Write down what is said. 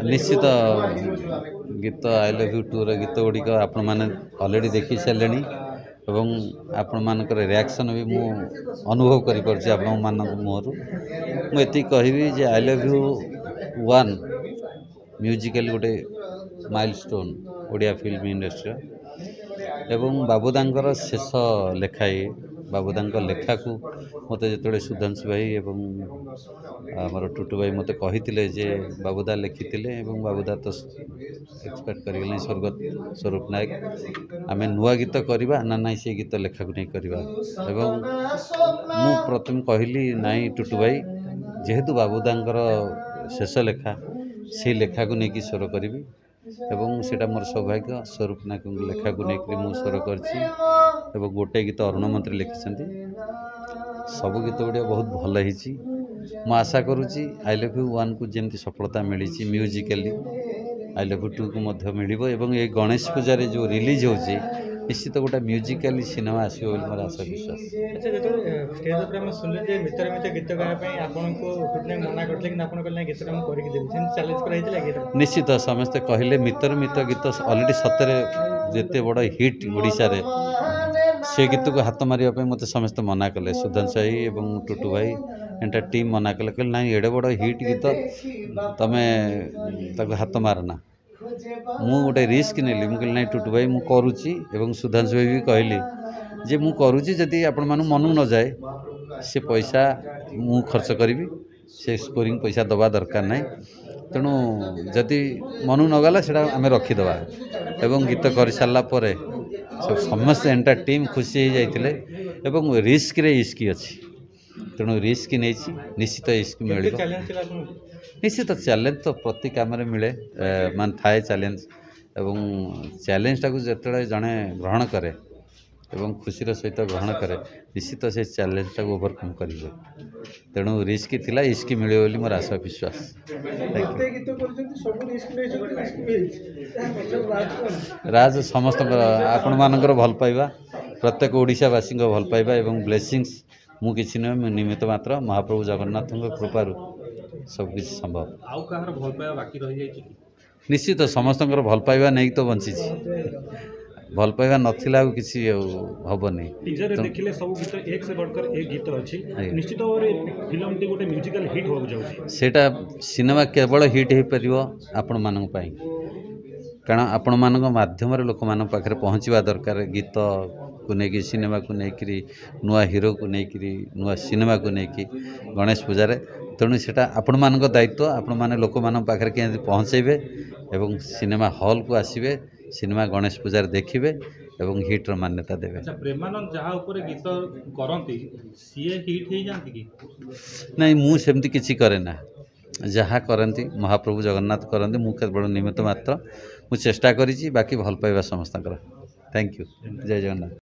निश्चित गीत आई love you to गीत गुड़िक आपण मैंने अलरेडी देखी सारे एवं आपण मान रिएक्शन भी मु अनुभव कर मुहर मुझे कहबी जे I love you one musical गोटे माइलस्टोन ओडिया फिल्म इंडस्ट्री एवं बाबूदांकर शेष लेखा ये बाबूदा लेखा को मत जो सुधांशु भाई एवं आमर टुटू भाई मत कही जे बाबूदा लिखी बाबूदा तो एक्सपेक्ट कर स्वर्गत स्वरूप नायक आम नुआ गीत करवा ना ना से गीत लेखा को नहीं करवा एवं मु प्रथम कहली नाई टुटू भाई जेहेतु बाबूदांकर शेष लेखा से लेखा को लेकिन स्वर करी एवं सेटा मोर सौभाग्य स्वरूप नायक लेखा को लेकर मु स्वर कर गोटे गीत अरुण मंत्री लिखिं सब गीत गुड़ा बहुत भल हो आशा करुँची आई लव यू वन को जमी सफलता मिली musically I love you two को मिल ये गणेश पूजा जो रिलीज हो निश्चित गोटे म्यूजिकली सिनेमा आसो मोर आशा विश्वास। निश्चित समस्ते कहले मित्र मित्र गीत अलरेडी सतरे जिते बड़ हिट ओडिशा रे से गीत को हाथ मारे मत समस्त मना कले सुधांशु भाई एवं टुटू भाई एंटा टीम मना कले कहले ना एडे बड़ हिट गीत तमें हाथ मारना मु गोटे रिस्क नेली मुझे ना टुटू भाई मु करुच्ची एवं सुधांशु भाई भी कहली जे मु करुच्ची जदि आपण मन मन न जाए से पैसा मु खर्च करी से स्कोरिंग पैसा दबा दरकार ना तेणु जदि मन न गला से आम रखीदे एवं गीत कर सारा पर समस्त एंटा टीम खुशी हो जाते एवं रिस्क रे इस्क अच्छी तेणु रिस्क नहीं निश्चित इस्क मिल निश्चित चैलेंज तो प्रति काम मिले मान थाए चैलेंज एवं चैलेंज टाक जो जड़े ग्रहण करे एवं खुशीर सहित ग्रहण करे निश्चित से चैलेंज टाक ओवरकम करेंगे तेणु रिस्क थिला इस्क मिले बोली मोर आशा विश्वास। राज समस्त आपण मानकर भल पाइबा प्रत्येक ओडिशावासी भल पाइबा एवं ब्लेसिंग्स मु किसी नुहे निमित्त मात्र महाप्रभु जगन्नाथ कृपार सबकि संभव निश्चित समस्त भल पाइबा नहीं तो बंची भल पाइबा नथिला किसी हबनी देखिले सब गीत एक से बढ़कर एक गीत अछि निश्चित भाव फिल्म टी गोटे म्यूजिकल हिट हो जाउछि सेटा सिनेमा केवल हिट हो परिबो आपण मानन पई कारण आपण मानक माध्यम लोक मान पाखरे पहुँचवा दरकार गीत को लेकिन सिनेमा को लेकिन नुआ हीरो को लेकिन नुआ सिनेमा को लेकिन गणेश पूजा तेणु से आपण मान दायित्व आपण मैंने लोक मान पाखरे के पहुँचेबे एवं सिनेमा हॉल को आसबे सिनेमा गणेश पूजा देखिए एवं हिट्र मान्यता देवे। प्रेमानंद जहाँ ऊपर गीत करती सी हिट हो जाती कि नहीं मु सेमती किसी करे ना जहाँ करती महाप्रभु जगन्नाथ करती मु केवल निमित्त मात्र मु चेष्टा करी बाकी भल पाइबा समस्त। थैंक यू जय जगन्नाथ।